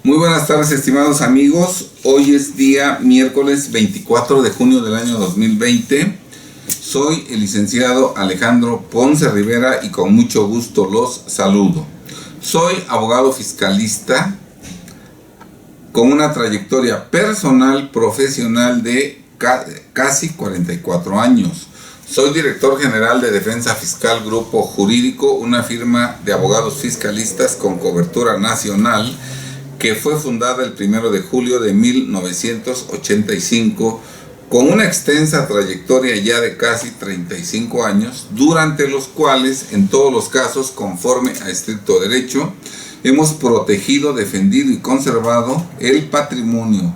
Muy buenas tardes, estimados amigos. Hoy es día miércoles 24 de junio del año 2020. Soy el licenciado Alejandro Ponce Rivera y con mucho gusto los saludo. Soy abogado fiscalista con una trayectoria personal profesional de casi 44 años. Soy director general de Defensa Fiscal Grupo Jurídico, una firma de abogados fiscalistas con cobertura nacional que fue fundada el 1 de julio de 1985 con una extensa trayectoria ya de casi 35 años, durante los cuales, en todos los casos, conforme a estricto derecho, hemos protegido, defendido y conservado el patrimonio,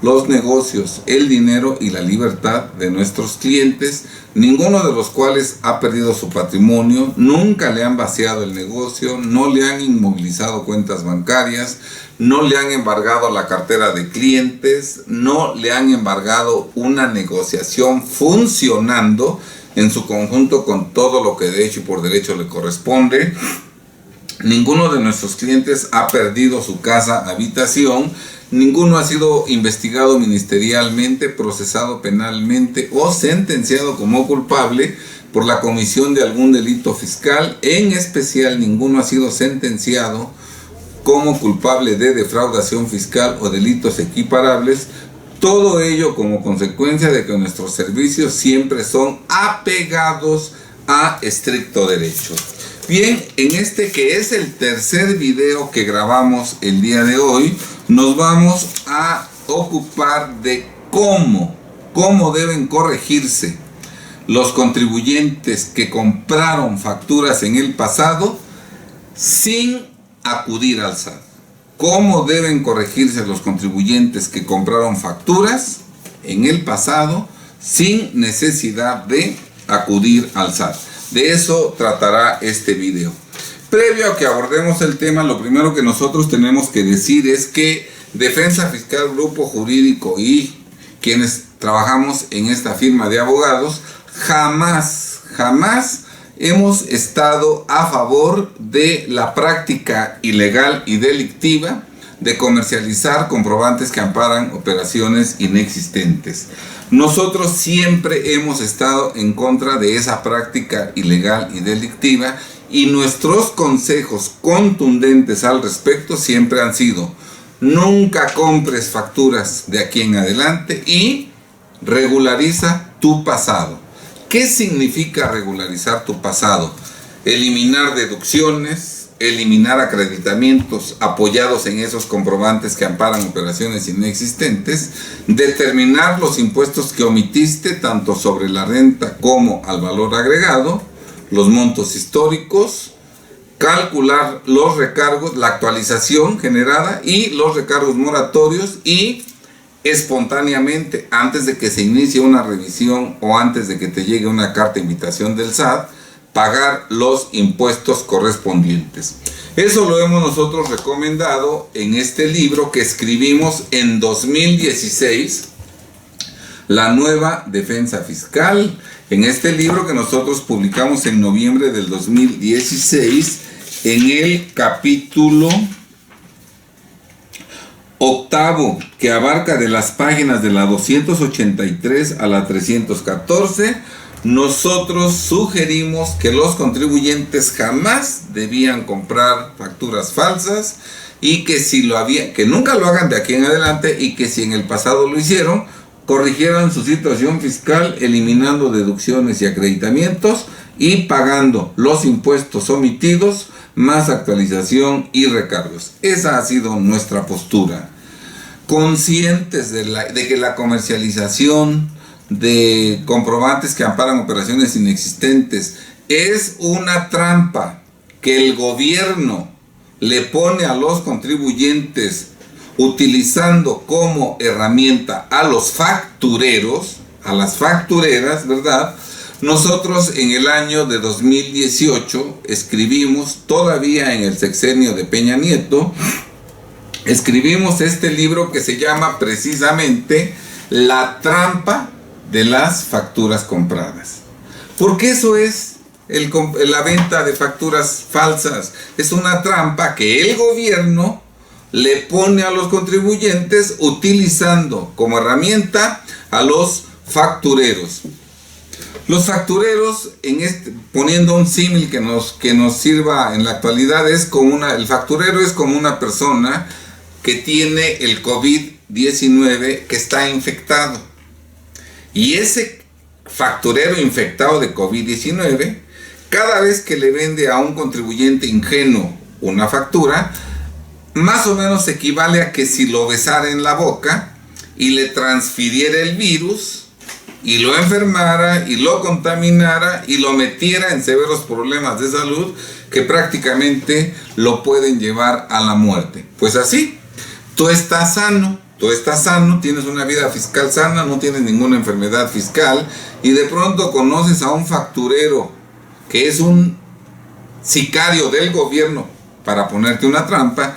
los negocios, el dinero y la libertad de nuestros clientes, ninguno de los cuales ha perdido su patrimonio, nunca le han vaciado el negocio, no le han inmovilizado cuentas bancarias, no le han embargado la cartera de clientes, no le han embargado una negociación funcionando en su conjunto con todo lo que de hecho y por derecho le corresponde. Ninguno de nuestros clientes ha perdido su casa, habitación. Ninguno ha sido investigado ministerialmente, procesado penalmente o sentenciado como culpable por la comisión de algún delito fiscal. En especial, ninguno ha sido sentenciado como culpable de defraudación fiscal o delitos equiparables. Todo ello como consecuencia de que nuestros servicios siempre son apegados a estricto derecho. Bien, en este que es el tercer video que grabamos el día de hoy, nos vamos a ocupar de cómo deben corregirse los contribuyentes que compraron facturas en el pasado sin acudir al SAT. ¿Cómo deben corregirse los contribuyentes que compraron facturas en el pasado sin necesidad de acudir al SAT? De eso tratará este video. Previo a que abordemos el tema, lo primero que nosotros tenemos que decir es que Defensa Fiscal Grupo Jurídico y quienes trabajamos en esta firma de abogados, jamás hemos estado a favor de la práctica ilegal y delictiva de comercializar comprobantes que amparan operaciones inexistentes. Nosotros siempre hemos estado en contra de esa práctica ilegal y delictiva y nuestros consejos contundentes al respecto siempre han sido: nunca compres facturas de aquí en adelante y regulariza tu pasado. ¿Qué significa regularizar tu pasado? Eliminar deducciones, eliminar acreditamientos apoyados en esos comprobantes que amparan operaciones inexistentes, determinar los impuestos que omitiste tanto sobre la renta como al valor agregado, los montos históricos, calcular los recargos, la actualización generada y los recargos moratorios y espontáneamente, antes de que se inicie una revisión o antes de que te llegue una carta de invitación del SAT, pagar los impuestos correspondientes. Eso lo hemos nosotros recomendado en este libro que escribimos en 2016, La Nueva Defensa Fiscal. En este libro que nosotros publicamos en noviembre del 2016, en el capítulo octavo, que abarca de las páginas de la 283 a la 314, nosotros sugerimos que los contribuyentes jamás debían comprar facturas falsas y que que nunca lo hagan de aquí en adelante, y que si en el pasado lo hicieron, corrigieran su situación fiscal eliminando deducciones y acreditamientos y pagando los impuestos omitidos más actualización y recargos. Esa ha sido nuestra postura. Conscientes de que la comercialización de comprobantes que amparan operaciones inexistentes es una trampa que el gobierno le pone a los contribuyentes utilizando como herramienta a los factureros, a las factureras, ¿verdad? Nosotros en el año de 2018 escribimos, todavía en el sexenio de Peña Nieto, escribimos este libro que se llama precisamente La trampa de las facturas compradas. Porque eso es la venta de facturas falsas. Es una trampa que el gobierno le pone a los contribuyentes utilizando como herramienta a los factureros. Los factureros, poniendo un símil que nos sirva en la actualidad, el facturero es como una persona que tiene el COVID-19, que está infectado. Y ese facturero infectado de COVID-19, cada vez que le vende a un contribuyente ingenuo una factura, más o menos equivale a que si lo besara en la boca y le transfiriera el virus y lo enfermara y lo contaminara y lo metiera en severos problemas de salud que prácticamente lo pueden llevar a la muerte. Pues así, tú estás sano, tienes una vida fiscal sana, no tienes ninguna enfermedad fiscal, y de pronto conoces a un facturero que es un sicario del gobierno para ponerte una trampa,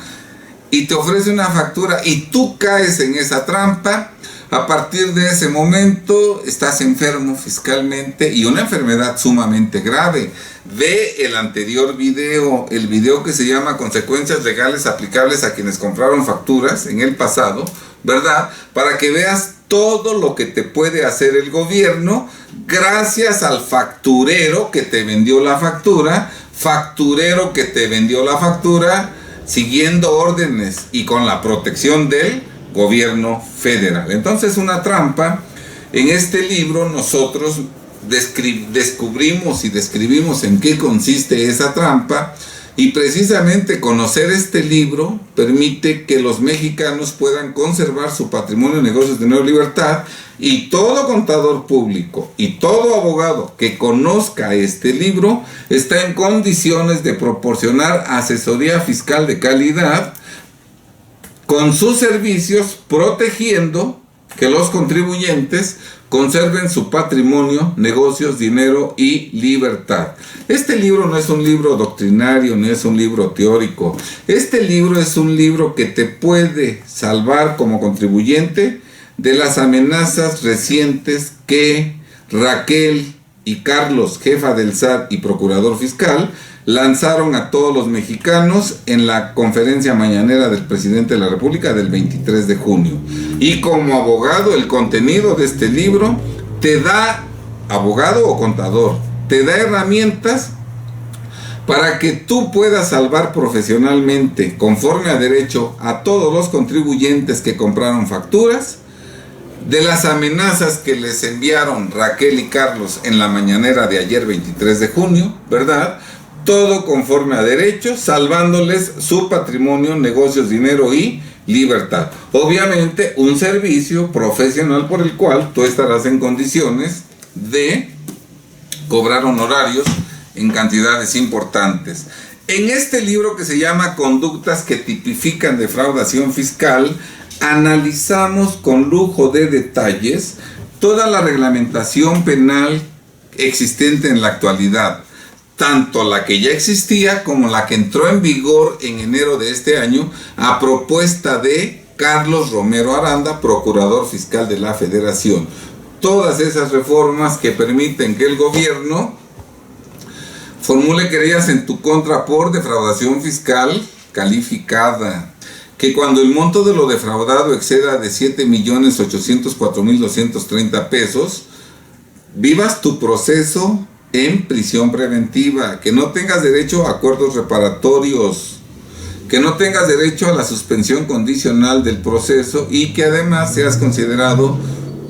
y te ofrece una factura y tú caes en esa trampa. A partir de ese momento estás enfermo fiscalmente, y una enfermedad sumamente grave. Ve el anterior video, el video que se llama Consecuencias legales aplicables a quienes compraron facturas en el pasado, ¿verdad? Para que veas todo lo que te puede hacer el gobierno gracias al facturero que te vendió la factura, siguiendo órdenes y con la protección del gobierno federal. Entonces, una trampa. En este libro nosotros descubrimos y describimos en qué consiste esa trampa, y precisamente conocer este libro permite que los mexicanos puedan conservar su patrimonio, negocios, dinero, libertad, y todo contador público y todo abogado que conozca este libro está en condiciones de proporcionar asesoría fiscal de calidad con sus servicios, protegiendo que los contribuyentes conserven su patrimonio, negocios, dinero y libertad. Este libro no es un libro doctrinario, ni es un libro teórico. Este libro es un libro que te puede salvar como contribuyente de las amenazas recientes que Raquel y Carlos, jefa del SAT y procurador fiscal, lanzaron a todos los mexicanos en la conferencia mañanera del presidente de la República del 23 de junio. Y como abogado, el contenido de este libro te da, abogado o contador, te da herramientas para que tú puedas salvar profesionalmente, conforme a derecho, a todos los contribuyentes que compraron facturas de las amenazas que les enviaron Raquel y Carlos en la mañanera de ayer 23 de junio, ¿verdad? Todo conforme a derecho, salvándoles su patrimonio, negocios, dinero y libertad. Obviamente, un servicio profesional por el cual tú estarás en condiciones de cobrar honorarios en cantidades importantes. En este libro, que se llama Conductas que tipifican defraudación fiscal, analizamos con lujo de detalles toda la reglamentación penal existente en la actualidad, tanto la que ya existía como la que entró en vigor en enero de este año a propuesta de Carlos Romero Aranda, procurador fiscal de la Federación. Todas esas reformas que permiten que el gobierno formule querellas en tu contra por defraudación fiscal calificada, que cuando el monto de lo defraudado exceda de 7.804.230 pesos, vivas tu proceso en prisión preventiva, que no tengas derecho a acuerdos reparatorios, que no tengas derecho a la suspensión condicional del proceso, y que además seas considerado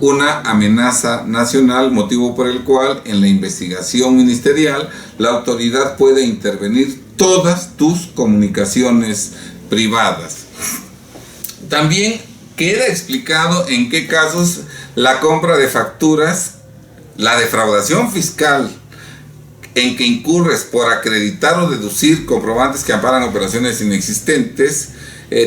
una amenaza nacional, motivo por el cual en la investigación ministerial la autoridad puede intervenir todas tus comunicaciones privadas. También queda explicado en qué casos la compra de facturas, la defraudación fiscal en que incurres por acreditar o deducir comprobantes que amparan operaciones inexistentes,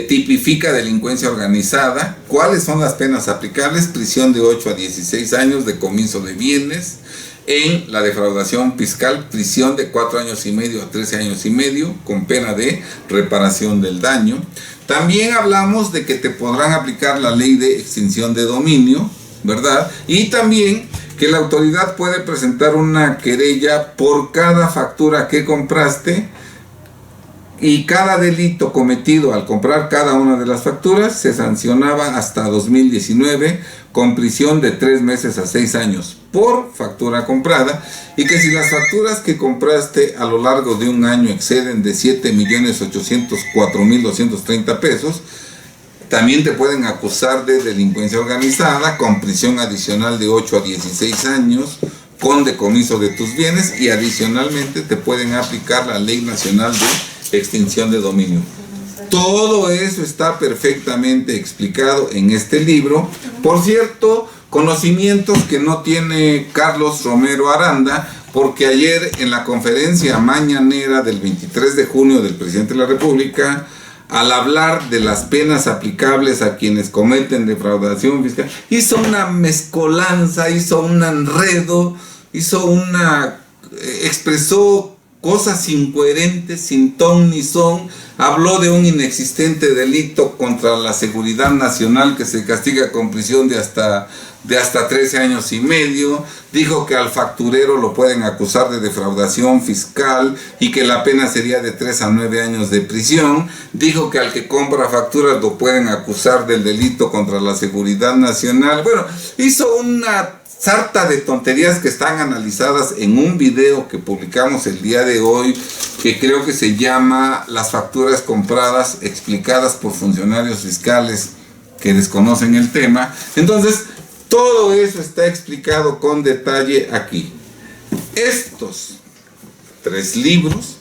tipifica delincuencia organizada. ¿Cuáles son las penas aplicables? Prisión de 8 a 16 años, decomiso de bienes. En la defraudación fiscal, prisión de 4 años y medio a 13 años y medio, con pena de reparación del daño. También hablamos de que te podrán aplicar la ley de extinción de dominio, ¿verdad? Y también que la autoridad puede presentar una querella por cada factura que compraste y cada delito cometido al comprar cada una de las facturas se sancionaba hasta 2019 con prisión de 3 meses a 6 años por factura comprada, y que si las facturas que compraste a lo largo de un año exceden de 7.804.230 pesos, también te pueden acusar de delincuencia organizada con prisión adicional de 8 a 16 años, con decomiso de tus bienes, y adicionalmente te pueden aplicar la Ley Nacional de Extinción de Dominio. Todo eso está perfectamente explicado en este libro. Por cierto, conocimientos que no tiene Carlos Romero Aranda, porque ayer en la conferencia mañanera del 23 de junio del presidente de la República, al hablar de las penas aplicables a quienes cometen defraudación fiscal, hizo una mezcolanza, hizo un enredo, expresó cosas incoherentes, sin ton ni son. Habló de un inexistente delito contra la seguridad nacional que se castiga con prisión de hasta 13 años y medio. Dijo que al facturero lo pueden acusar de defraudación fiscal y que la pena sería de 3 a 9 años de prisión. Dijo que al que compra facturas lo pueden acusar del delito contra la seguridad nacional. Bueno, hizo una sarta de tonterías que están analizadas en un video que publicamos el día de hoy, que creo que se llama Las facturas compradas explicadas por funcionarios fiscales que desconocen el tema. Entonces, todo eso está explicado con detalle aquí. Estos 3 libros,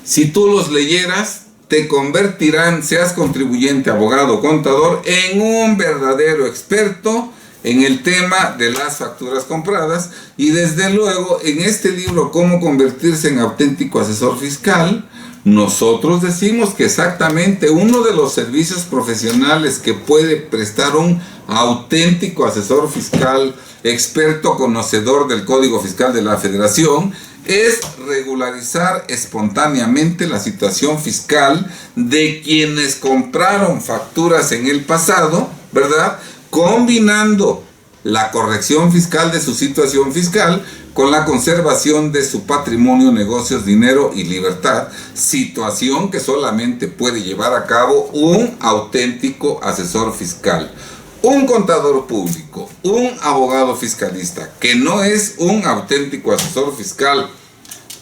si tú los leyeras, te convertirán, seas contribuyente, abogado, contador, en un verdadero experto en el tema de las facturas compradas. Y desde luego, en este libro, Cómo convertirse en auténtico asesor fiscal, nosotros decimos que exactamente uno de los servicios profesionales que puede prestar un auténtico asesor fiscal, experto conocedor del Código Fiscal de la Federación, es regularizar espontáneamente la situación fiscal de quienes compraron facturas en el pasado, ¿verdad?, combinando la corrección fiscal de su situación fiscal con la conservación de su patrimonio, negocios, dinero y libertad, situación que solamente puede llevar a cabo un auténtico asesor fiscal. Un contador público, un abogado fiscalista que no es un auténtico asesor fiscal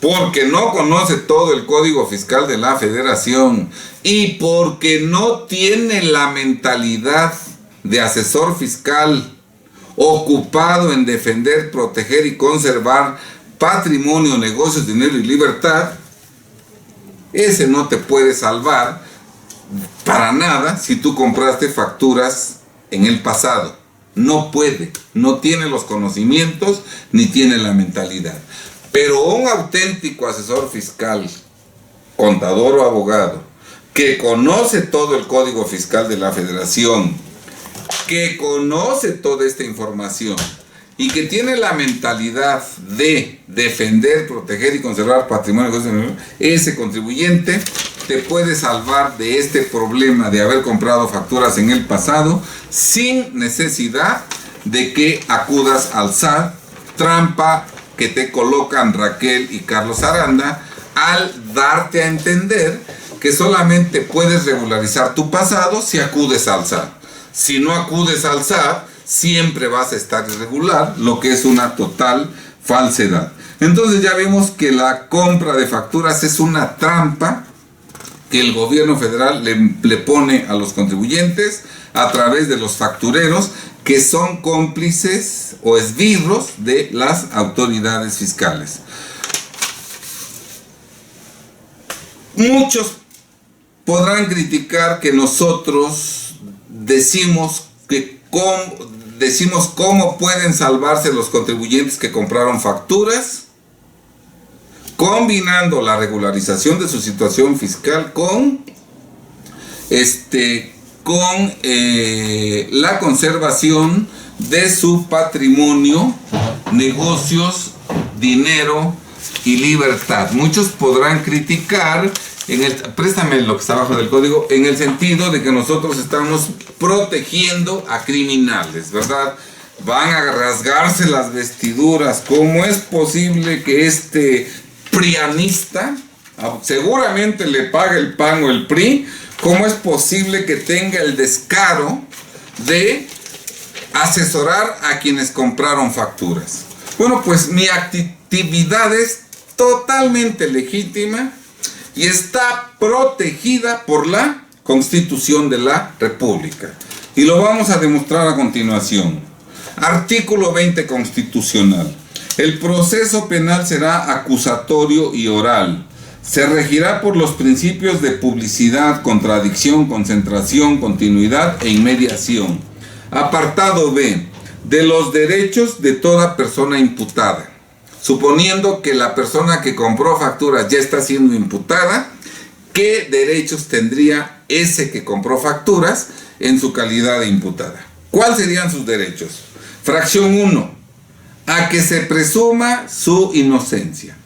porque no conoce todo el Código Fiscal de la Federación y porque no tiene la mentalidad de asesor fiscal ocupado en defender, proteger y conservar patrimonio, negocios, dinero y libertad, ese no te puede salvar para nada si tú compraste facturas en el pasado. No puede, no tiene los conocimientos ni tiene la mentalidad. Pero un auténtico asesor fiscal, contador o abogado, que conoce todo el Código Fiscal de la Federación, que conoce toda esta información y que tiene la mentalidad de defender, proteger y conservar patrimonio, ese contribuyente te puede salvar de este problema de haber comprado facturas en el pasado sin necesidad de que acudas al SAT, trampa que te colocan Raquel y Carlos Aranda al darte a entender que solamente puedes regularizar tu pasado si acudes al SAT. Si no acudes al SAT, siempre vas a estar irregular, lo que es una total falsedad. Entonces ya vemos que la compra de facturas es una trampa que el gobierno federal le pone a los contribuyentes a través de los factureros, que son cómplices o esbirros de las autoridades fiscales. Muchos podrán criticar que nosotros decimos cómo pueden salvarse los contribuyentes que compraron facturas, combinando la regularización de su situación fiscal con la conservación de su patrimonio, negocios, dinero y libertad. Muchos podrán criticar, préstame lo que está abajo del código, en el sentido de que nosotros estamos protegiendo a criminales, ¿verdad? Van a rasgarse las vestiduras. ¿Cómo es posible que este prianista seguramente le paga el PAN o el PRI, ¿cómo es posible que tenga el descaro de asesorar a quienes compraron facturas? Bueno, pues mi actividad es totalmente legítima y está protegida por la Constitución de la República. Y lo vamos a demostrar a continuación. Artículo 20 constitucional. El proceso penal será acusatorio y oral. Se regirá por los principios de publicidad, contradicción, concentración, continuidad e inmediación. Apartado B. De los derechos de toda persona imputada. Suponiendo que la persona que compró facturas ya está siendo imputada, ¿qué derechos tendría ese que compró facturas en su calidad de imputada? ¿Cuáles serían sus derechos? Fracción 1. A que se presuma su inocencia.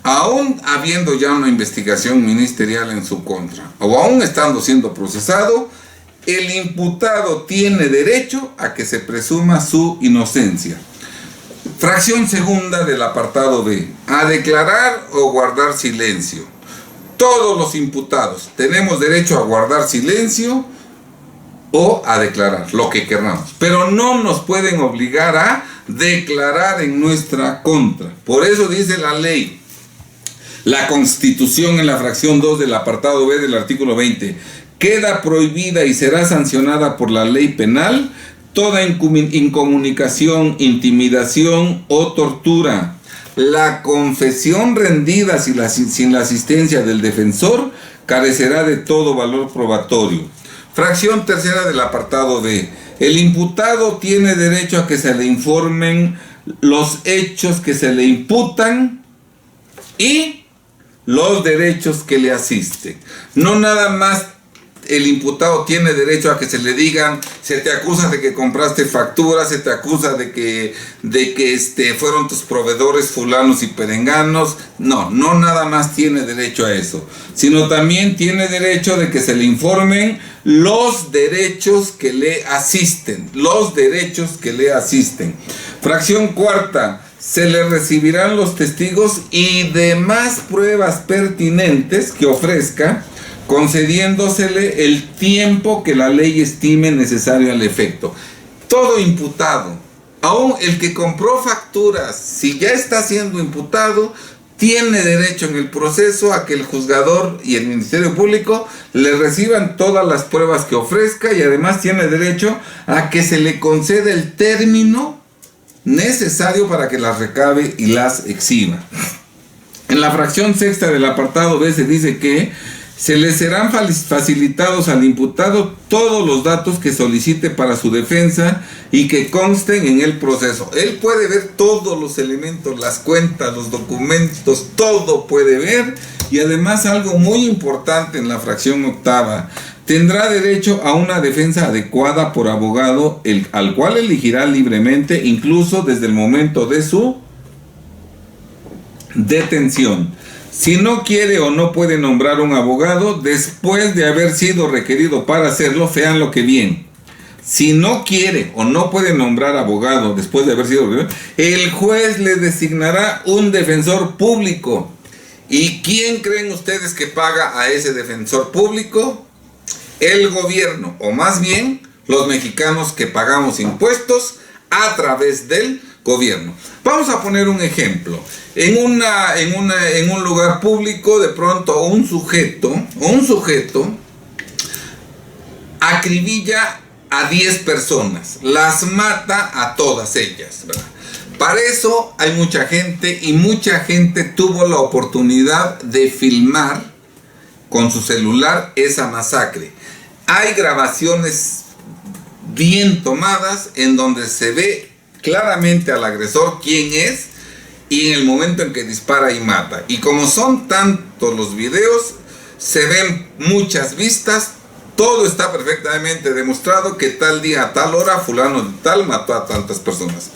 Aún habiendo ya una investigación ministerial en su contra, o aún estando siendo procesado, el imputado tiene derecho a que se presuma su inocencia. Fracción segunda del apartado B. A declarar o guardar silencio. Todos los imputados tenemos derecho a guardar silencio o a declarar, lo que queramos. Pero no nos pueden obligar a declarar en nuestra contra. Por eso dice la ley, la Constitución en la fracción 2 del apartado B del artículo 20, queda prohibida y será sancionada por la ley penal toda incomunicación, intimidación o tortura. La confesión rendida sin la asistencia del defensor carecerá de todo valor probatorio. Fracción tercera del apartado B. El imputado tiene derecho a que se le informen los hechos que se le imputan y los derechos que le asisten. No nada más el imputado tiene derecho a que se le digan, se te acusa de que compraste facturas, se te acusa de que fueron tus proveedores fulanos y perenganos. No nada más tiene derecho a eso, sino también tiene derecho de que se le informen los derechos que le asisten, Fracción cuarta. Se le recibirán los testigos y demás pruebas pertinentes que ofrezca, concediéndosele el tiempo que la ley estime necesario al efecto. Todo imputado, aún el que compró facturas, si ya está siendo imputado, tiene derecho en el proceso a que el juzgador y el Ministerio Público le reciban todas las pruebas que ofrezca, y además tiene derecho a que se le conceda el término necesario para que las recabe y las exhiba. En la fracción sexta del apartado B se dice que se le serán facilitados al imputado todos los datos que solicite para su defensa y que consten en el proceso. Él puede ver todos los elementos, las cuentas, los documentos, todo puede ver. Y además, algo muy importante en la fracción octava, tendrá derecho a una defensa adecuada por abogado, al cual elegirá libremente, incluso desde el momento de su detención. Si no quiere o no puede nombrar un abogado después de haber sido requerido para hacerlo, véanlo que bien. Si no quiere o no puede nombrar abogado después de haber sido requerido, el juez le designará un defensor público. ¿Y quién creen ustedes que paga a ese defensor público? El gobierno, o más bien los mexicanos que pagamos impuestos a través del gobierno. Vamos a poner un ejemplo. En un lugar público, de pronto un sujeto acribilla a 10 personas, las mata a todas ellas, ¿verdad? Para eso hay mucha gente, y mucha gente tuvo la oportunidad de filmar con su celular esa masacre. Hay grabaciones bien tomadas en donde se ve claramente al agresor quién es y en el momento en que dispara y mata. Y como son tantos los videos, se ven muchas vistas, todo está perfectamente demostrado que tal día a tal hora fulano de tal mató a tantas personas.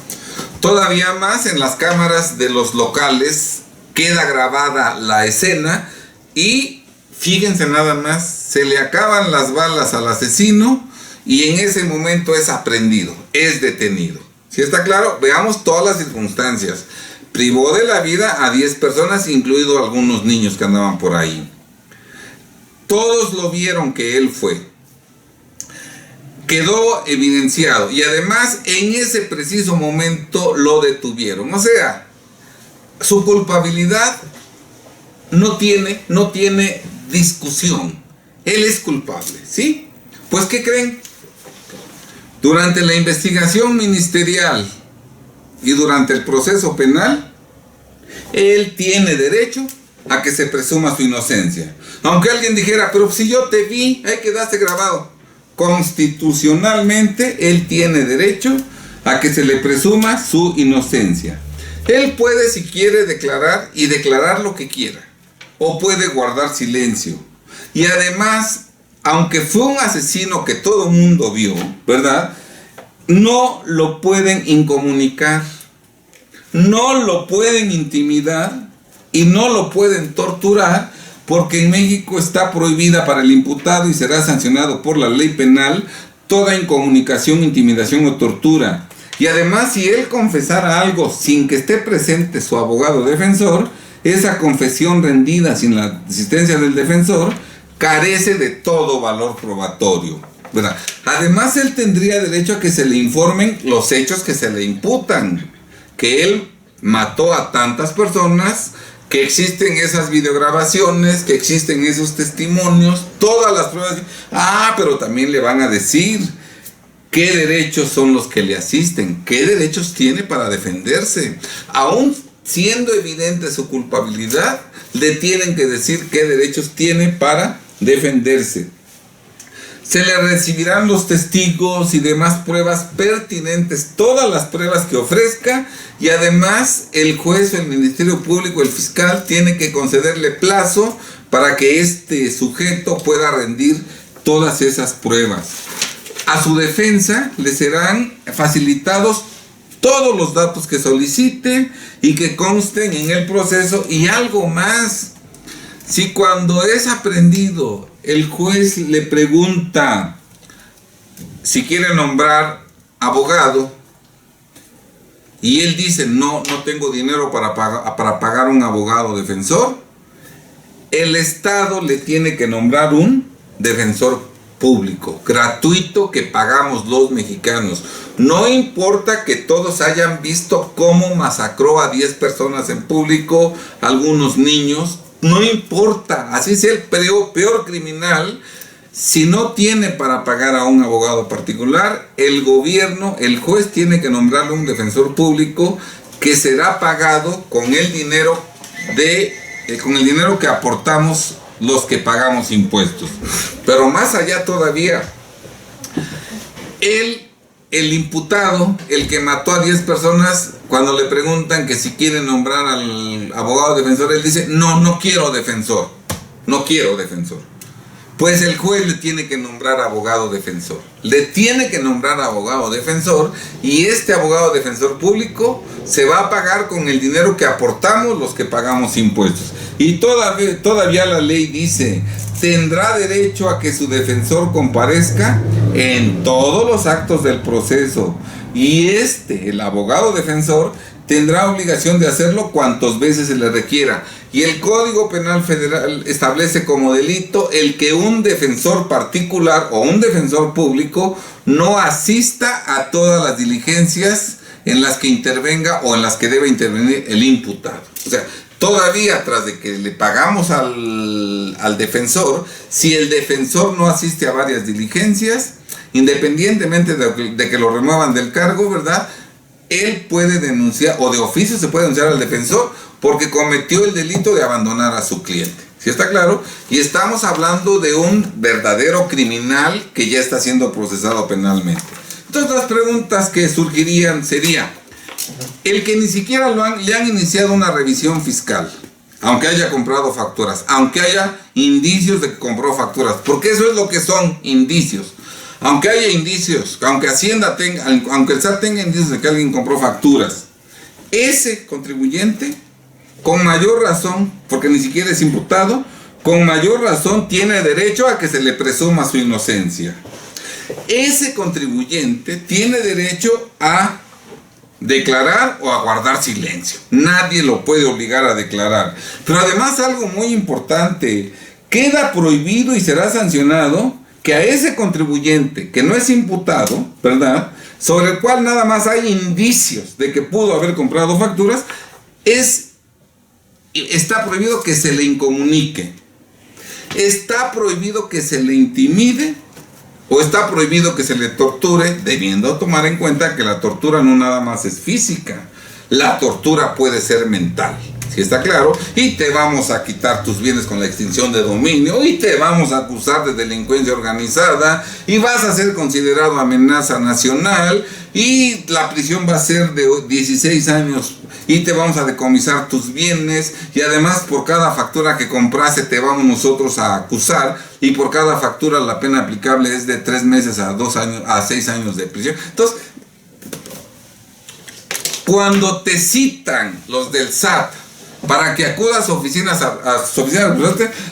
Todavía más, en las cámaras de los locales queda grabada la escena y fíjense nada más, se le acaban las balas al asesino y en ese momento es aprehendido, es detenido. ¿Sí está claro? Veamos todas las circunstancias. privó de la vida a 10 personas, incluidos algunos niños que andaban por ahí. Todos lo vieron que él fue. Quedó evidenciado y además en ese preciso momento lo detuvieron. O sea, su culpabilidad no tiene discusión. Él es culpable, ¿sí? Pues, ¿qué creen? Durante la investigación ministerial y durante el proceso penal, él tiene derecho a que se presuma su inocencia. Aunque alguien dijera, pero si yo te vi, ahí quedaste grabado. Constitucionalmente, él tiene derecho a que se le presuma su inocencia. Él puede, si quiere, declarar y declarar lo que quiera. O puede guardar silencio. Y además, aunque fue un asesino que todo el mundo vio, ¿verdad? No lo pueden incomunicar, no lo pueden intimidar y no lo pueden torturar, porque en México está prohibida para el imputado y será sancionado por la ley penal toda incomunicación, intimidación o tortura. Y además, si él confesara algo sin que esté presente su abogado defensor, esa confesión rendida sin la asistencia del defensor carece de todo valor probatorio, ¿verdad? Además, él tendría derecho a que se le informen los hechos que se le imputan, que él mató a tantas personas, que existen esas videograbaciones, que existen esos testimonios, todas las pruebas. Pero también le van a decir qué derechos son los que le asisten, qué derechos tiene para defenderse. Aún siendo evidente su culpabilidad, le tienen que decir qué derechos tiene para defenderse. Se le recibirán los testigos y demás pruebas pertinentes, todas las pruebas que ofrezca, y además el juez, el Ministerio Público, el fiscal, tiene que concederle plazo para que este sujeto pueda rendir todas esas pruebas. A su defensa le serán facilitados todos los datos que solicite y que consten en el proceso, y algo más. Si cuando es aprehendido el juez le pregunta si quiere nombrar abogado y él dice no tengo dinero para pagar un abogado defensor, el Estado le tiene que nombrar un defensor público, gratuito, que pagamos los mexicanos. No importa que todos hayan visto cómo masacró a 10 personas en público, algunos niños. No importa, así sea el peor criminal, si no tiene para pagar a un abogado particular, el gobierno, el juez tiene que nombrarle un defensor público que será pagado con el dinero que aportamos los que pagamos impuestos. Pero más allá todavía, el imputado, el que mató a 10 personas, cuando le preguntan que si quiere nombrar al abogado defensor, él dice, no quiero defensor, no quiero defensor. Pues el juez le tiene que nombrar abogado defensor, y este abogado defensor público se va a pagar con el dinero que aportamos los que pagamos impuestos. Y todavía la ley dice, tendrá derecho a que su defensor comparezca en todos los actos del proceso, y el abogado defensor, tendrá obligación de hacerlo cuantas veces se le requiera. Y el Código Penal Federal establece como delito el que un defensor particular o un defensor público no asista a todas las diligencias en las que intervenga o en las que debe intervenir el imputado. O sea, todavía tras de que le pagamos al defensor, si el defensor no asiste a varias diligencias, independientemente de que lo remuevan del cargo, ¿verdad?, él puede denunciar, o de oficio se puede denunciar al defensor, porque cometió el delito de abandonar a su cliente. ¿Sí está claro? Y estamos hablando de un verdadero criminal que ya está siendo procesado penalmente. Entonces las preguntas que surgirían sería, el que ni siquiera le han iniciado una revisión fiscal, aunque haya comprado facturas, aunque haya indicios de que compró facturas, porque eso es lo que son indicios. Aunque haya indicios, aunque Hacienda tenga, aunque el SAT tenga indicios de que alguien compró facturas, ese contribuyente, con mayor razón, porque ni siquiera es imputado, con mayor razón tiene derecho a que se le presuma su inocencia. Ese contribuyente tiene derecho a declarar o a guardar silencio. Nadie lo puede obligar a declarar. Pero además algo muy importante, queda prohibido y será sancionado que a ese contribuyente que no es imputado, ¿verdad?, sobre el cual nada más hay indicios de que pudo haber comprado facturas, está prohibido que se le incomunique, está prohibido que se le intimide o está prohibido que se le torture, debiendo tomar en cuenta que la tortura no nada más es física, la tortura puede ser mental. Si está claro, y te vamos a quitar tus bienes con la extinción de dominio, y te vamos a acusar de delincuencia organizada, y vas a ser considerado amenaza nacional, y la prisión va a ser de 16 años, y te vamos a decomisar tus bienes, y además por cada factura que compraste te vamos nosotros a acusar, y por cada factura la pena aplicable es de 3 meses a 2 años, a 6 años de prisión. Entonces, cuando te citan los del SAT para que acudas a sus oficinas,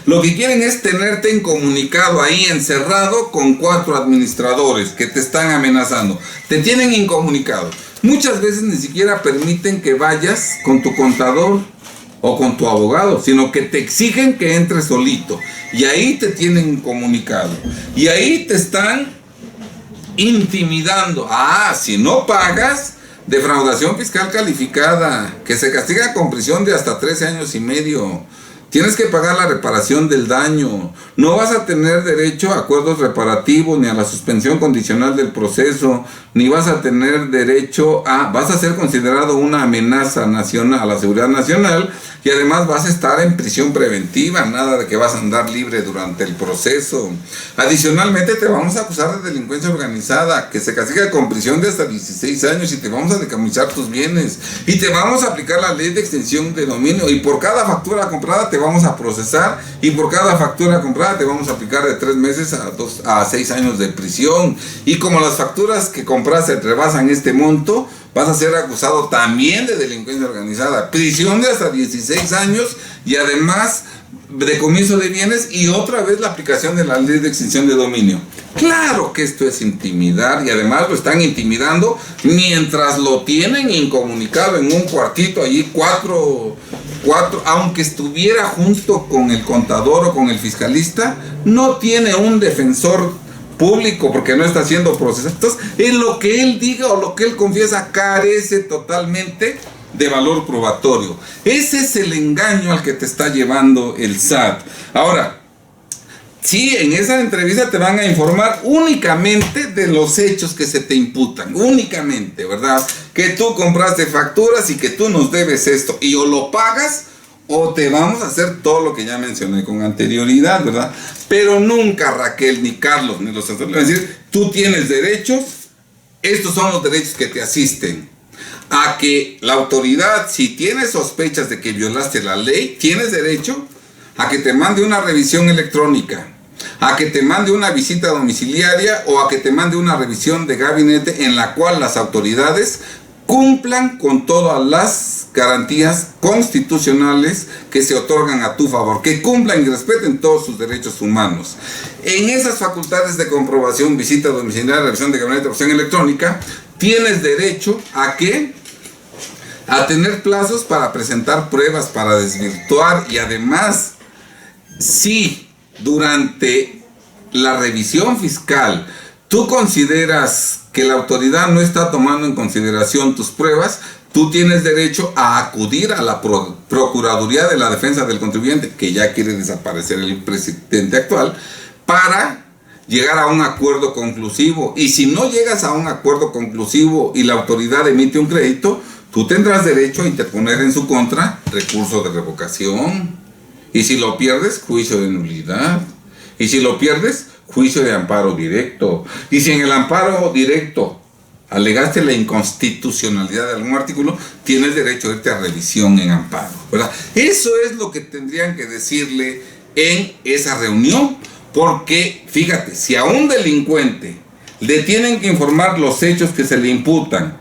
lo que quieren es tenerte incomunicado ahí, encerrado con 4 administradores que te están amenazando. Te tienen incomunicado. Muchas veces ni siquiera permiten que vayas con tu contador o con tu abogado, sino que te exigen que entres solito. Y ahí te tienen incomunicado. Y ahí te están intimidando. Si no pagas, defraudación fiscal calificada, que se castiga con prisión de hasta 13 años y medio. Tienes que pagar la reparación del daño. No vas a tener derecho a acuerdos reparativos, ni a la suspensión condicional del proceso, ni vas a tener derecho vas a ser considerado una amenaza nacional, a la seguridad nacional, y además vas a estar en prisión preventiva, nada de que vas a andar libre durante el proceso. Adicionalmente te vamos a acusar de delincuencia organizada, que se castiga con prisión de hasta 16 años, y te vamos a decomisar tus bienes, y te vamos a aplicar la ley de extinción de dominio, y por cada factura comprada te vamos a procesar, y por cada factura comprada te vamos a aplicar de 3 meses a 6 años de prisión. Y como las facturas que compraste rebasan este monto, vas a ser acusado también de delincuencia organizada, prisión de hasta 16 años, y además decomiso de bienes, y otra vez la aplicación de la ley de extinción de dominio. Claro que esto es intimidar, y además lo están intimidando mientras lo tienen incomunicado en un cuartito allí, cuatro, aunque estuviera junto con el contador o con el fiscalista, no tiene un defensor público porque no está siendo procesado. Entonces, en lo que él diga o lo que él confiesa carece totalmente de valor probatorio. Ese es el engaño al que te está llevando el SAT. Ahora, sí, en esa entrevista te van a informar únicamente de los hechos que se te imputan, únicamente, ¿verdad? Que tú compraste facturas y que tú nos debes esto, y o lo pagas o te vamos a hacer todo lo que ya mencioné con anterioridad, ¿verdad? Pero nunca Raquel, ni Carlos, ni los asesores van a decir, tú tienes derechos, estos son los derechos que te asisten. A que la autoridad, si tienes sospechas de que violaste la ley, tienes derecho a que te mande una revisión electrónica, a que te mande una visita domiciliaria o a que te mande una revisión de gabinete en la cual las autoridades cumplan con todas las garantías constitucionales que se otorgan a tu favor, que cumplan y respeten todos sus derechos humanos. En esas facultades de comprobación, visita domiciliaria, revisión de gabinete, revisión electrónica, tienes derecho a tener plazos para presentar pruebas, para desvirtuar, y además, si durante la revisión fiscal tú consideras que la autoridad no está tomando en consideración tus pruebas, tú tienes derecho a acudir a la Procuraduría de la Defensa del Contribuyente, que ya quiere desaparecer el presidente actual, para llegar a un acuerdo conclusivo. Y si no llegas a un acuerdo conclusivo y la autoridad emite un crédito, tú tendrás derecho a interponer en su contra recurso de revocación. Y si lo pierdes, juicio de nulidad. Y si lo pierdes, juicio de amparo directo. Y si en el amparo directo alegaste la inconstitucionalidad de algún artículo, tienes derecho a irte a revisión en amparo, ¿verdad? Eso es lo que tendrían que decirle en esa reunión, porque fíjate, si a un delincuente le tienen que informar los hechos que se le imputan,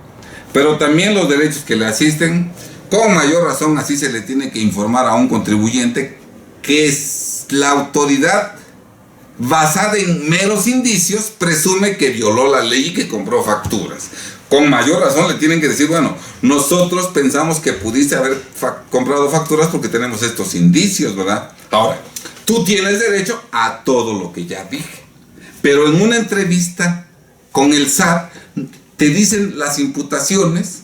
pero también los derechos que le asisten, con mayor razón así se le tiene que informar a un contribuyente que es la autoridad, basada en meros indicios, presume que violó la ley y que compró facturas. con mayor razón le tienen que decir, bueno, nosotros pensamos que pudiste haber comprado facturas porque tenemos estos indicios, ¿verdad? Ahora, tú tienes derecho a todo lo que ya dije, pero en una entrevista con el SAT te dicen las imputaciones,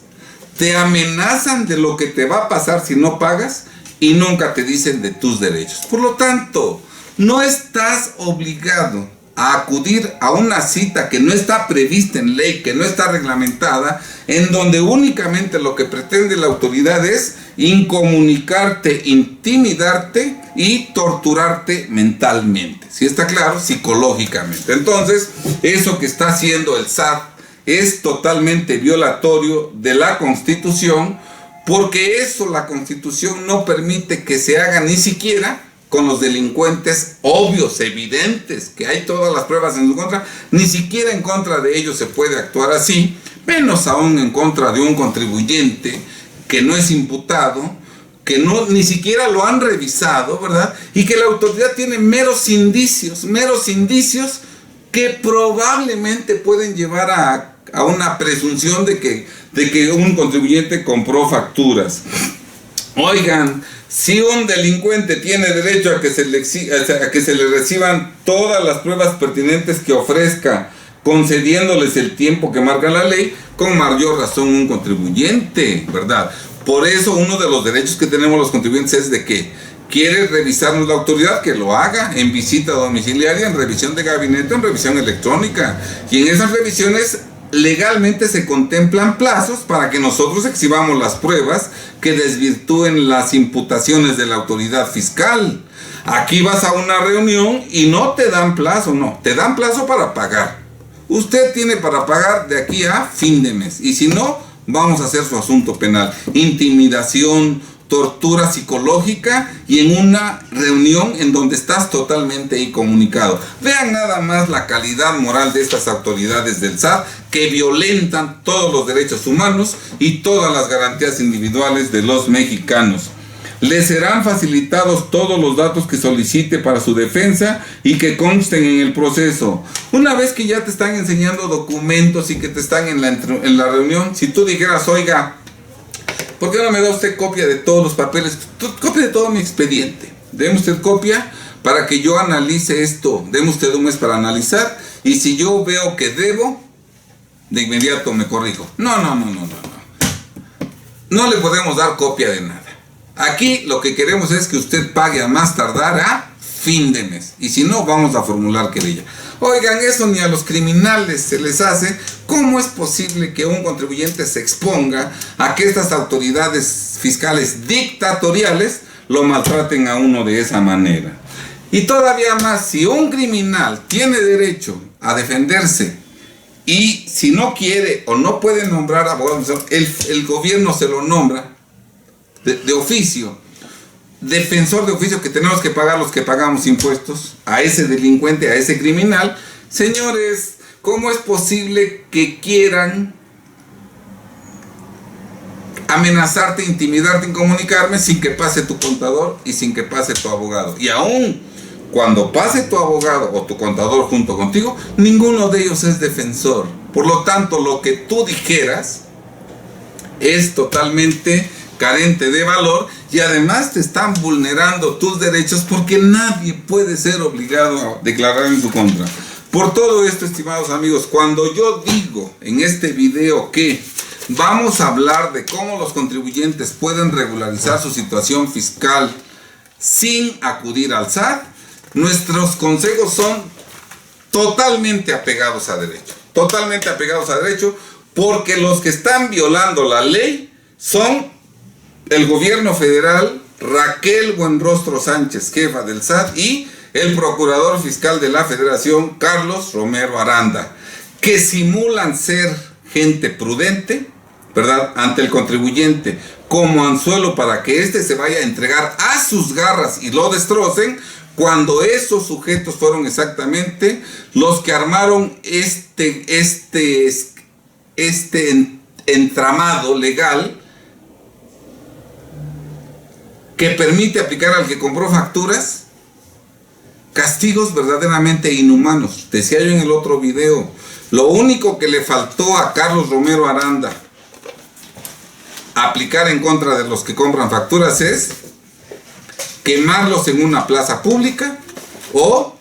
te amenazan de lo que te va a pasar si no pagas y nunca te dicen de tus derechos. Por lo tanto, no estás obligado a acudir a una cita que no está prevista en ley, que no está reglamentada, en donde únicamente lo que pretende la autoridad es incomunicarte, intimidarte y torturarte mentalmente. ¿Sí está claro? Psicológicamente. Entonces, eso que está haciendo el SAT es totalmente violatorio de la Constitución, porque eso la Constitución no permite que se haga ni siquiera con los delincuentes obvios, evidentes, que hay todas las pruebas en su contra. Ni siquiera en contra de ellos se puede actuar así, menos aún en contra de un contribuyente que no es imputado, que no, ni siquiera lo han revisado, ¿verdad? Y que la autoridad tiene meros indicios que probablemente pueden llevar a una presunción de que un contribuyente compró facturas. Oigan, si un delincuente tiene derecho a que se le reciban todas las pruebas pertinentes que ofrezca, concediéndoles el tiempo que marca la ley, con mayor razón un contribuyente, ¿verdad? Por eso uno de los derechos que tenemos los contribuyentes es de que quiere revisarnos la autoridad, que lo haga en visita domiciliaria, en revisión de gabinete, en revisión electrónica. Y en esas revisiones legalmente se contemplan plazos para que nosotros exhibamos las pruebas que desvirtúen las imputaciones de la autoridad fiscal. Aquí vas a una reunión y no te dan plazo, no, te dan plazo para pagar. Usted tiene para pagar de aquí a fin de mes, y si no, vamos a hacer su asunto penal. Intimidación, tortura psicológica, y en una reunión en donde estás totalmente incomunicado. Vean nada más la calidad moral de estas autoridades del SAT, que violentan todos los derechos humanos y todas las garantías individuales de los mexicanos. Les serán facilitados todos los datos que solicite para su defensa y que consten en el proceso. Una vez que ya te están enseñando documentos y que te están en la reunión, si tú dijeras, oiga, ¿por qué no me da usted copia de todos los papeles? Copia de todo mi expediente. Deme usted copia para que yo analice esto. Deme usted un mes para analizar, y si yo veo que debo, de inmediato me corrijo. No. No le podemos dar copia de nada. Aquí lo que queremos es que usted pague a más tardar a fin de mes. Y si no, vamos a formular querella. Oigan, eso ni a los criminales se les hace. ¿Cómo es posible que un contribuyente se exponga a que estas autoridades fiscales dictatoriales lo maltraten a uno de esa manera? Y todavía más, si un criminal tiene derecho a defenderse y si no quiere o no puede nombrar abogados, el gobierno se lo nombra de oficio, defensor de oficio, que tenemos que pagar los que pagamos impuestos a ese delincuente, a ese criminal. Señores, ¿cómo es posible que quieran amenazarte, intimidarte, incomunicarme sin que pase tu contador y sin que pase tu abogado? Y aún cuando pase tu abogado o tu contador junto contigo, ninguno de ellos es defensor. Por lo tanto, lo que tú dijeras es totalmente carente de valor, y además te están vulnerando tus derechos, porque nadie puede ser obligado a declarar en tu contra. Por todo esto, estimados amigos, cuando yo digo en este video que vamos a hablar de cómo los contribuyentes pueden regularizar su situación fiscal sin acudir al SAT, nuestros consejos son totalmente apegados a derecho. Totalmente apegados a derecho, porque los que están violando la ley son el gobierno federal, Raquel Buenrostro Sánchez, jefa del SAT, y el procurador fiscal de la Federación, Carlos Romero Aranda, que simulan ser gente prudente, ¿verdad?, ante el contribuyente, como anzuelo para que éste se vaya a entregar a sus garras y lo destrocen, cuando esos sujetos fueron exactamente los que armaron este entramado legal que permite aplicar al que compró facturas castigos verdaderamente inhumanos. Decía yo en el otro video, Lo único que le faltó a Carlos Romero Aranda aplicar en contra de los que compran facturas es quemarlos en una plaza pública o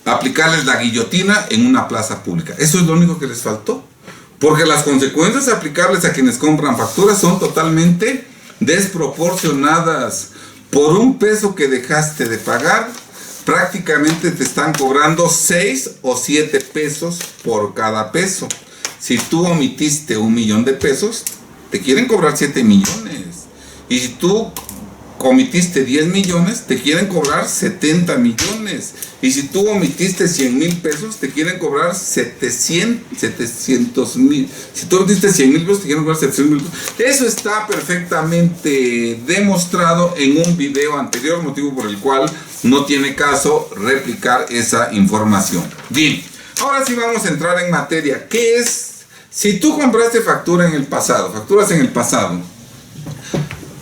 aplicarles la guillotina en una plaza pública. Eso es lo único que les faltó. Porque las consecuencias aplicables a quienes compran facturas son totalmente desproporcionadas. Por un peso que dejaste de pagar, prácticamente te están cobrando 6 o 7 pesos por cada peso. Si tú omitiste 1 millón de pesos, te quieren cobrar 7 millones. Y si tú omitiste 10 millones, te quieren cobrar 70 millones. Y si tú omitiste 100,000 pesos, te quieren cobrar 700,000. Si tú omitiste 100,000 pesos, te quieren cobrar 700,000 pesos. Eso está perfectamente demostrado en un video anterior, motivo por el cual no tiene caso replicar esa información. Bien, ahora sí vamos a entrar en materia. ¿Qué es? Si tú compraste facturas en el pasado,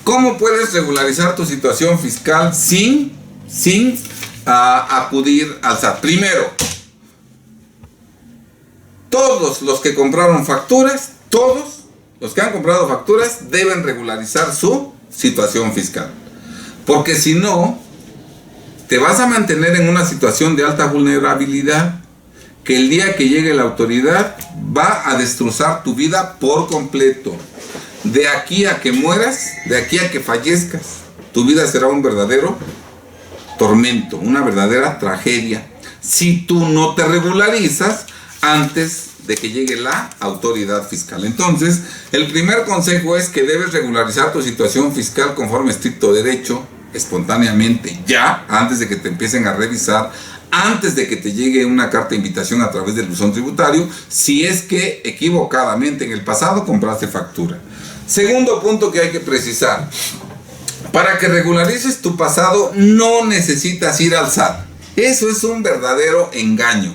¿cómo puedes regularizar tu situación fiscal sin acudir al SAT? Primero, todos los que compraron facturas, todos los que han comprado facturas deben regularizar su situación fiscal. Porque si no, te vas a mantener en una situación de alta vulnerabilidad que el día que llegue la autoridad va a destrozar tu vida por completo. De aquí a que mueras, de aquí a que fallezcas, tu vida será un verdadero tormento, una verdadera tragedia, si tú no te regularizas antes de que llegue la autoridad fiscal. Entonces, el primer consejo es que debes regularizar tu situación fiscal conforme estricto derecho, espontáneamente, ya, antes de que te empiecen a revisar, antes de que te llegue una carta de invitación a través del buzón tributario, si es que equivocadamente en el pasado compraste factura. Segundo punto que hay que precisar: para que regularices tu pasado no necesitas ir al SAT. Eso es un verdadero engaño.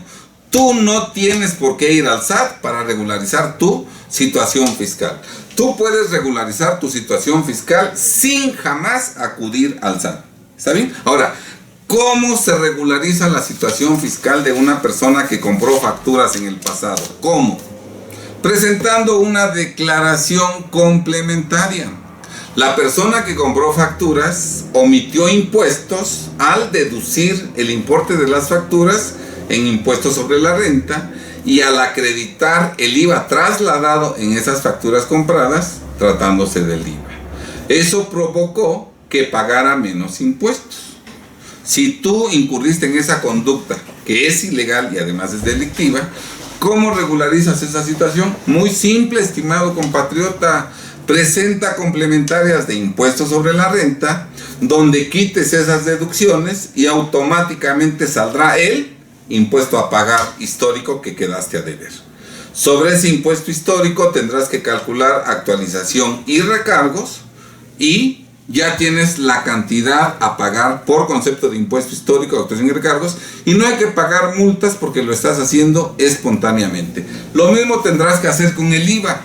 Tú no tienes por qué ir al SAT para regularizar tu situación fiscal. Tú puedes regularizar tu situación fiscal sin jamás acudir al SAT. ¿Está bien? Ahora, ¿cómo se regulariza la situación fiscal de una persona que compró facturas en el pasado? ¿Cómo? Presentando una declaración complementaria. La persona que compró facturas omitió impuestos al deducir el importe de las facturas en impuestos sobre la renta y al acreditar el IVA trasladado en esas facturas compradas, tratándose del IVA. Eso provocó que pagara menos impuestos. Si tú incurriste en esa conducta, que es ilegal y además es delictiva, ¿cómo regularizas esa situación? Muy simple, estimado compatriota. Presenta complementarias de impuestos sobre la renta, donde quites esas deducciones y automáticamente saldrá el impuesto a pagar histórico que quedaste a deber. Sobre ese impuesto histórico tendrás que calcular actualización y recargos y ya tienes la cantidad a pagar por concepto de impuesto histórico, actualización y recargos, y no hay que pagar multas porque lo estás haciendo espontáneamente. Lo mismo tendrás que hacer con el IVA.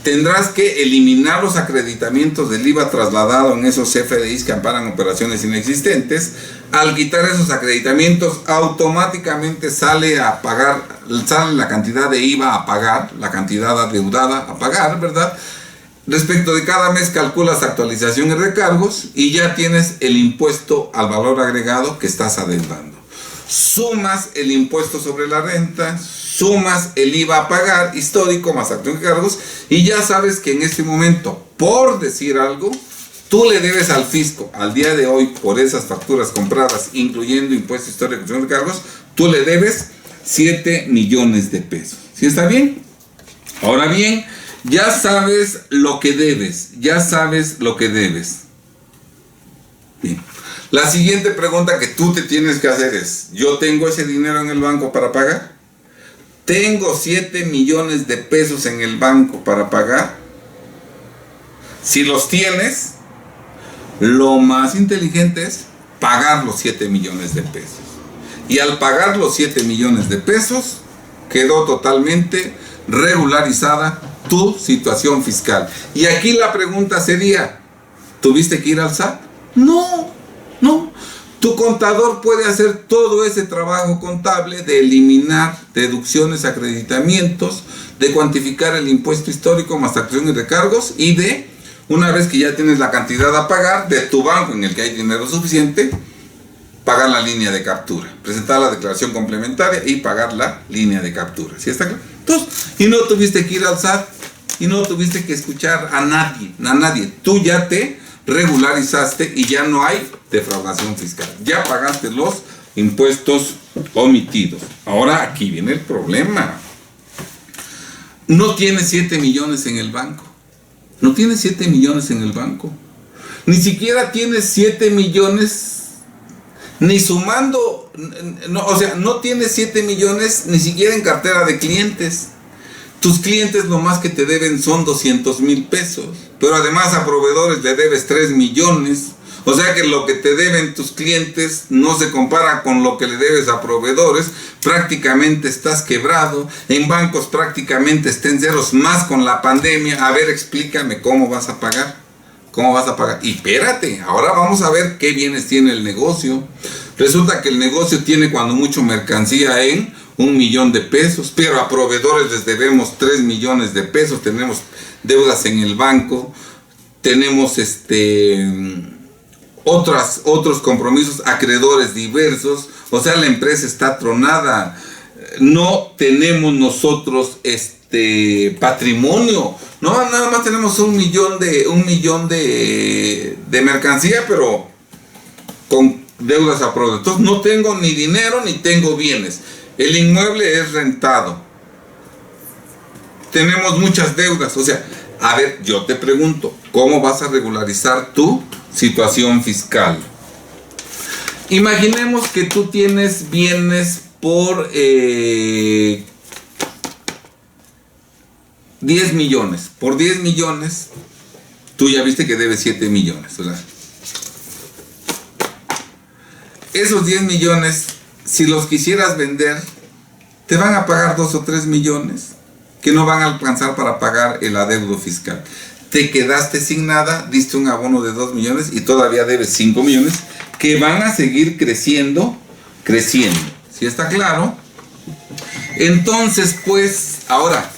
Tendrás que eliminar los acreditamientos del IVA trasladado en esos FDIs que amparan operaciones inexistentes. Al quitar esos acreditamientos, automáticamente sale la cantidad de IVA a pagar, la cantidad adeudada a pagar, ¿verdad? Respecto de cada mes calculas actualización y recargos y ya tienes el impuesto al valor agregado que estás adeudando. Sumas el impuesto sobre la renta, sumas el IVA a pagar histórico más actualización y recargos y ya sabes que en este momento, por decir algo, tú le debes al fisco al día de hoy por esas facturas compradas, incluyendo impuesto histórico y actualización y recargos, tú le debes 7 millones de pesos. ¿Sí está bien? Ahora bien, ya sabes lo que debes, Bien. La siguiente pregunta que tú te tienes que hacer es: ¿yo tengo ese dinero en el banco para pagar? ¿Tengo 7 millones de pesos en el banco para pagar? Si los tienes, lo más inteligente es pagar los 7 millones de pesos. Y al pagar los 7 millones de pesos, quedó totalmente regularizada tu situación fiscal. Y aquí la pregunta sería: ¿tuviste que ir al SAT? No. Tu contador puede hacer todo ese trabajo contable de eliminar deducciones, acreditamientos, de cuantificar el impuesto histórico más taxación y recargos y de, una vez que ya tienes la cantidad a pagar de tu banco en el que hay dinero suficiente, pagar la línea de captura, presentar la declaración complementaria y pagar la línea de captura. ¿Sí está claro? Entonces, y no tuviste que ir al SAT y no tuviste que escuchar a nadie. Tú ya te regularizaste y ya no hay defraudación fiscal. Ya pagaste los impuestos omitidos. Ahora aquí viene el problema. No tienes 7 millones en el banco. No tienes 7 millones en el banco. Ni siquiera tienes 7 millones ni sumando, no, o sea, no tienes 7 millones ni siquiera en cartera de clientes. Tus clientes lo más que te deben son 200,000 pesos, pero además a proveedores le debes 3 millones. O sea que lo que te deben tus clientes no se compara con lo que le debes a proveedores. Prácticamente estás quebrado. En bancos prácticamente está en ceros, más con la pandemia. A ver, explícame cómo vas a pagar. ¿Cómo vas a pagar? Y espérate, ahora vamos a ver qué bienes tiene el negocio. Resulta que el negocio tiene cuando mucho mercancía en 1,000,000 de pesos, pero a proveedores les debemos 3 millones de pesos, tenemos deudas en el banco, tenemos otros compromisos, acreedores diversos, o sea, la empresa está tronada. No tenemos nosotros patrimonio, no, nada más tenemos 1,000,000 de mercancía, pero con deudas a proveedores. Entonces no tengo ni dinero ni tengo bienes. El inmueble es rentado. Tenemos muchas deudas. O sea, a ver, yo te pregunto, ¿cómo vas a regularizar tu situación fiscal? Imaginemos que tú tienes bienes por 10 millones. Por 10 millones, tú ya viste que debes 7 millones, ¿verdad? Esos 10 millones, si los quisieras vender, te van a pagar 2 o 3 millones que no van a alcanzar para pagar el adeudo fiscal. Te quedaste sin nada, diste un abono de 2 millones y todavía debes 5 millones que van a seguir creciendo. ¿Sí está claro? Entonces, pues, ahora,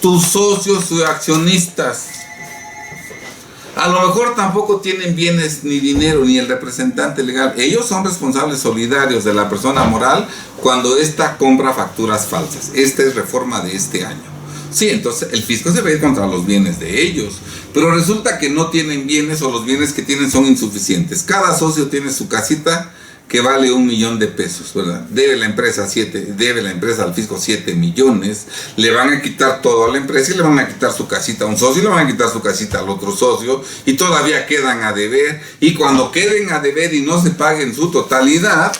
tus socios o accionistas a lo mejor tampoco tienen bienes ni dinero, ni el representante legal. Ellos son responsables solidarios de la persona moral cuando ésta compra facturas falsas. Esta es reforma de este año. Sí, entonces el fisco se va a ir contra los bienes de ellos, pero resulta que no tienen bienes o los bienes que tienen son insuficientes. Cada socio tiene su casita que vale 1,000,000 de pesos, ¿verdad? Debe la empresa al fisco 7 millones, le van a quitar todo a la empresa y le van a quitar su casita a un socio y le van a quitar su casita al otro socio y todavía quedan a deber, y cuando queden a deber y no se paguen su totalidad,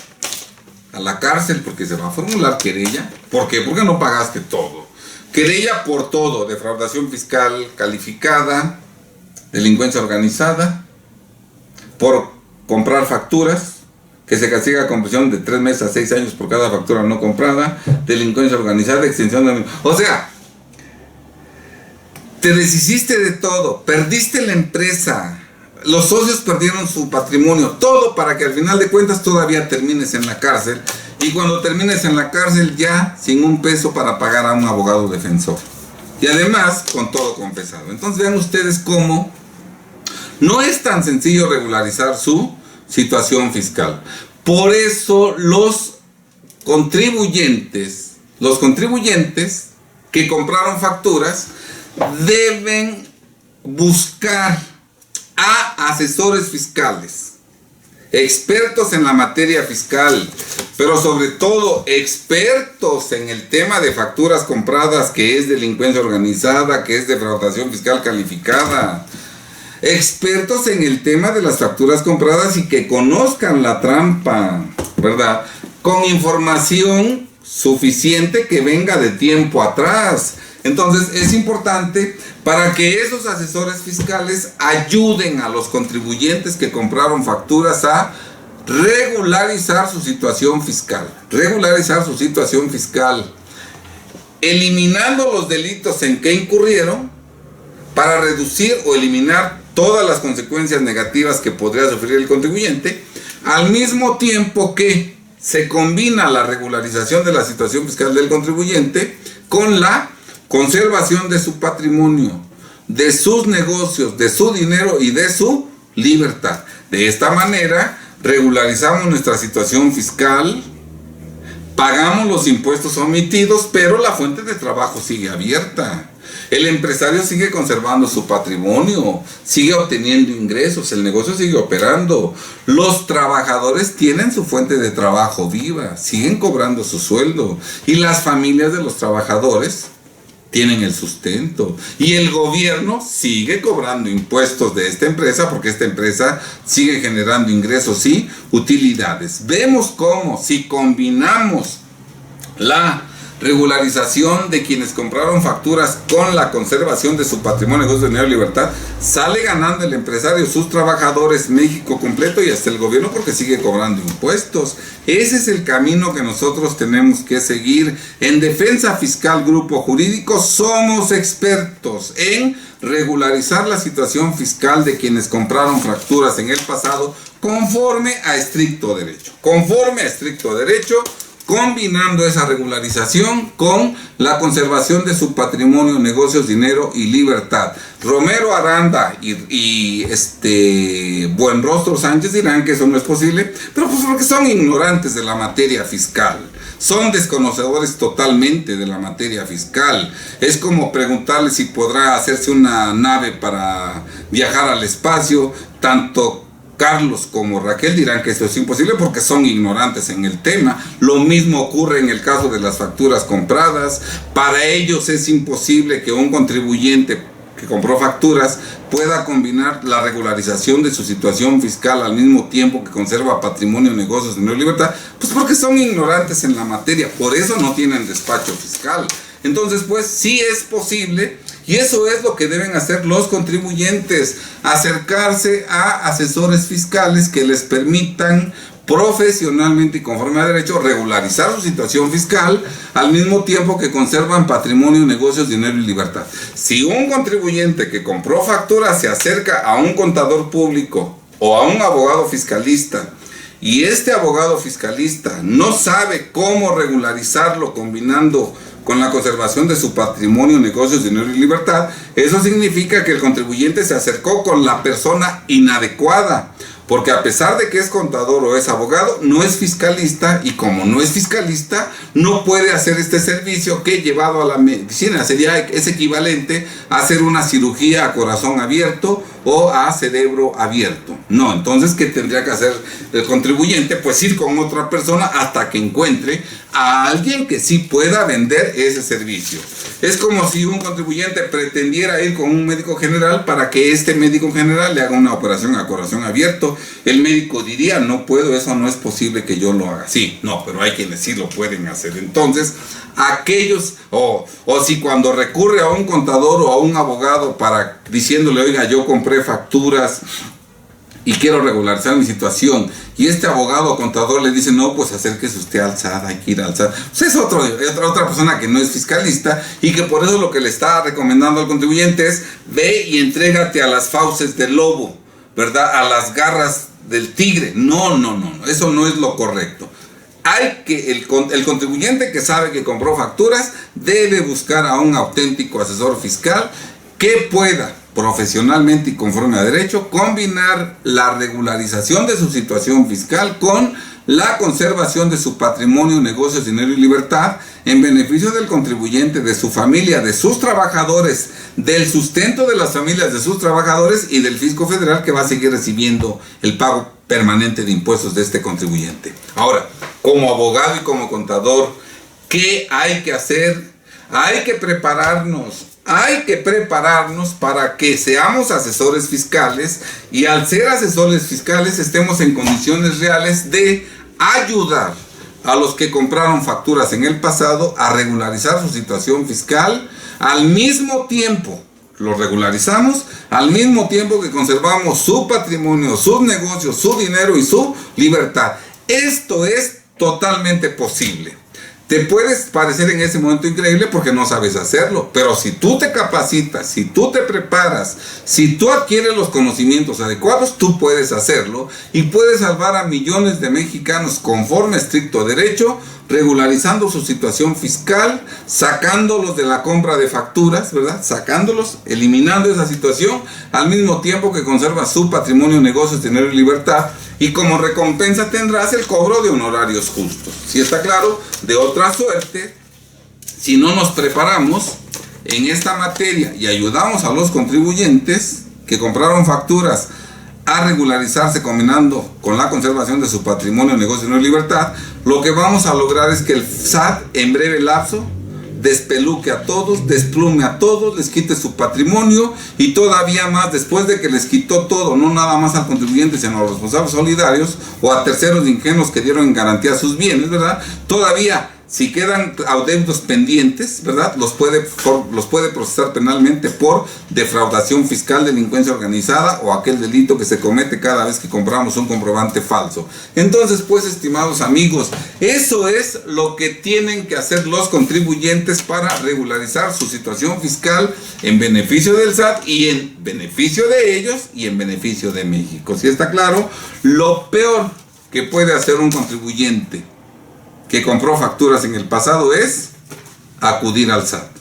a la cárcel, porque se va a formular querella. ¿Por qué? Porque no pagaste todo. Querella por todo: defraudación fiscal calificada, delincuencia organizada, por comprar facturas, que se castiga con prisión de 3 meses a 6 años por cada factura no comprada, delincuencia organizada, extensión de... O sea, te deshiciste de todo, perdiste la empresa, los socios perdieron su patrimonio, todo para que al final de cuentas todavía termines en la cárcel, y cuando termines en la cárcel ya sin un peso para pagar a un abogado defensor. Y además con todo confesado. Entonces vean ustedes cómo no es tan sencillo regularizar su situación fiscal. Por eso los contribuyentes que compraron facturas deben buscar a asesores fiscales, expertos en la materia fiscal, pero sobre todo expertos en el tema de facturas compradas, que es delincuencia organizada, que es defraudación fiscal calificada. Expertos en el tema de las facturas compradas y que conozcan la trampa, ¿verdad? Con información suficiente que venga de tiempo atrás. Entonces es importante para que esos asesores fiscales ayuden a los contribuyentes que compraron facturas a regularizar su situación fiscal. Eliminando los delitos en que incurrieron para reducir o eliminar todas las consecuencias negativas que podría sufrir el contribuyente, al mismo tiempo que se combina la regularización de la situación fiscal del contribuyente con la conservación de su patrimonio, de sus negocios, de su dinero y de su libertad. De esta manera regularizamos nuestra situación fiscal, pagamos los impuestos omitidos, pero la fuente de trabajo sigue abierta. El empresario sigue conservando su patrimonio, sigue obteniendo ingresos, el negocio sigue operando. Los trabajadores tienen su fuente de trabajo viva, siguen cobrando su sueldo. Y las familias de los trabajadores tienen el sustento. Y el gobierno sigue cobrando impuestos de esta empresa porque esta empresa sigue generando ingresos y utilidades. Vemos cómo si combinamos la regularización de quienes compraron facturas con la conservación de su patrimonio, negocio, dinero y libertad, sale ganando el empresario, sus trabajadores, México completo y hasta el gobierno porque sigue cobrando impuestos. Ese es el camino que nosotros tenemos que seguir. En Defensa Fiscal Grupo Jurídico somos expertos en regularizar la situación fiscal de quienes compraron facturas en el pasado conforme a estricto derecho. Conforme a estricto derecho, combinando esa regularización con la conservación de su patrimonio, negocios, dinero y libertad. Romero Aranda y Buenrostro Sánchez dirán que eso no es posible, pero pues porque son ignorantes de la materia fiscal. Son desconocedores totalmente de la materia fiscal. Es como preguntarle si podrá hacerse una nave para viajar al espacio. Tanto Carlos como Raquel dirán que esto es imposible porque son ignorantes en el tema. Lo mismo ocurre en el caso de las facturas compradas. Para ellos es imposible que un contribuyente que compró facturas pueda combinar la regularización de su situación fiscal al mismo tiempo que conserva patrimonio, negocios, dinero y libertad, pues porque son ignorantes en la materia. Por eso no tienen despacho fiscal. Entonces, pues sí es posible. Y eso es lo que deben hacer los contribuyentes, acercarse a asesores fiscales que les permitan profesionalmente y conforme a derecho regularizar su situación fiscal al mismo tiempo que conservan patrimonio, negocios, dinero y libertad. Si un contribuyente que compró facturas se acerca a un contador público o a un abogado fiscalista y este abogado fiscalista no sabe cómo regularizarlo combinando con la conservación de su patrimonio, negocios, dinero y libertad, eso significa que el contribuyente se acercó con la persona inadecuada, porque a pesar de que es contador o es abogado, no es fiscalista, y como no es fiscalista, no puede hacer este servicio que llevado a la medicina es equivalente a hacer una cirugía a corazón abierto o a cerebro abierto. No, entonces, ¿qué tendría que hacer el contribuyente? Pues ir con otra persona hasta que encuentre a alguien que sí pueda vender ese servicio. Es como si un contribuyente pretendiera ir con un médico general para que este médico general le haga una operación a corazón abierto. El médico diría, no puedo, eso no es posible que yo lo haga. Sí, no, pero hay quienes sí lo pueden hacer. Entonces, aquellos, o si cuando recurre a un contador o a un abogado para diciéndole, oiga, yo compré facturas y quiero regularizar mi situación, y este abogado o contador le dice, no, pues acérquese usted al SAT, hay que ir al SAT. Pues es otra persona que no es fiscalista y que por eso lo que le está recomendando al contribuyente es, ve y entrégate a las fauces del lobo, ¿verdad? A las garras del tigre. No, eso no es lo correcto. Hay que el contribuyente que sabe que compró facturas debe buscar a un auténtico asesor fiscal que pueda profesionalmente y conforme a derecho combinar la regularización de su situación fiscal con la conservación de su patrimonio, negocios, dinero y libertad en beneficio del contribuyente, de su familia, de sus trabajadores, del sustento de las familias de sus trabajadores y del fisco federal que va a seguir recibiendo el pago permanente de impuestos de este contribuyente. Ahora, como abogado y como contador, ¿qué hay que hacer? Hay que prepararnos para que seamos asesores fiscales y al ser asesores fiscales estemos en condiciones reales de ayudar a los que compraron facturas en el pasado a regularizar su situación fiscal. Al mismo tiempo lo regularizamos, al mismo tiempo que conservamos su patrimonio, sus negocios, su dinero y su libertad. Esto es totalmente posible. Te puedes parecer en ese momento increíble porque no sabes hacerlo, pero si tú te capacitas, si tú te preparas, si tú adquieres los conocimientos adecuados, tú puedes hacerlo y puedes salvar a millones de mexicanos conforme a estricto derecho, regularizando su situación fiscal, sacándolos de la compra de facturas, ¿verdad? Sacándolos, eliminando esa situación, al mismo tiempo que conserva su patrimonio, negocios, dinero y libertad. Y como recompensa tendrás el cobro de honorarios justos. Si está claro, de otra suerte, si no nos preparamos en esta materia y ayudamos a los contribuyentes que compraron facturas a regularizarse combinando con la conservación de su patrimonio, negocio y libertad, lo que vamos a lograr es que el SAT en breve lapso despeluque a todos, desplume a todos, les quite su patrimonio y todavía más, después de que les quitó todo, no nada más al contribuyente, sino a los responsables solidarios o a terceros ingenuos que dieron en garantía sus bienes, ¿verdad? Todavía, si quedan adeudos pendientes, ¿verdad? Los puede procesar penalmente por defraudación fiscal, delincuencia organizada o aquel delito que se comete cada vez que compramos un comprobante falso. Entonces, pues, estimados amigos, eso es lo que tienen que hacer los contribuyentes para regularizar su situación fiscal en beneficio del SAT y en beneficio de ellos y en beneficio de México. ¿Sí está claro? Lo peor que puede hacer un contribuyente que compró facturas en el pasado es acudir al SAT,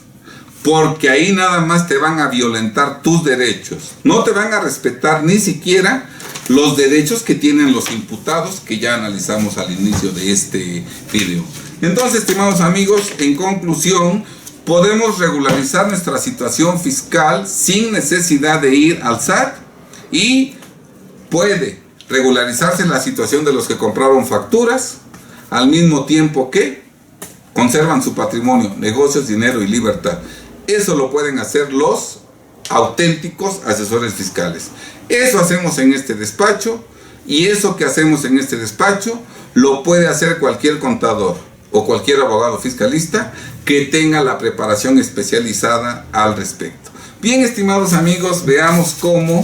porque ahí nada más te van a violentar tus derechos, no te van a respetar ni siquiera los derechos que tienen los imputados que ya analizamos al inicio de este video. Entonces, estimados amigos, en conclusión, podemos regularizar nuestra situación fiscal sin necesidad de ir al SAT y puede regularizarse la situación de los que compraron facturas al mismo tiempo que conservan su patrimonio, negocios, dinero y libertad. Eso lo pueden hacer los auténticos asesores fiscales. Eso hacemos en este despacho y eso que hacemos en este despacho lo puede hacer cualquier contador o cualquier abogado fiscalista que tenga la preparación especializada al respecto. Bien, estimados amigos, veamos cómo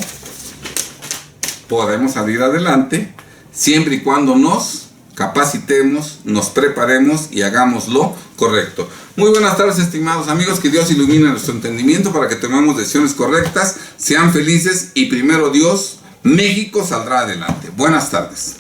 podemos salir adelante siempre y cuando nos capacitemos, nos preparemos y hagamos lo correcto. Muy buenas tardes, estimados amigos, que Dios ilumine nuestro entendimiento para que tomemos decisiones correctas, sean felices y primero Dios, México saldrá adelante. Buenas tardes.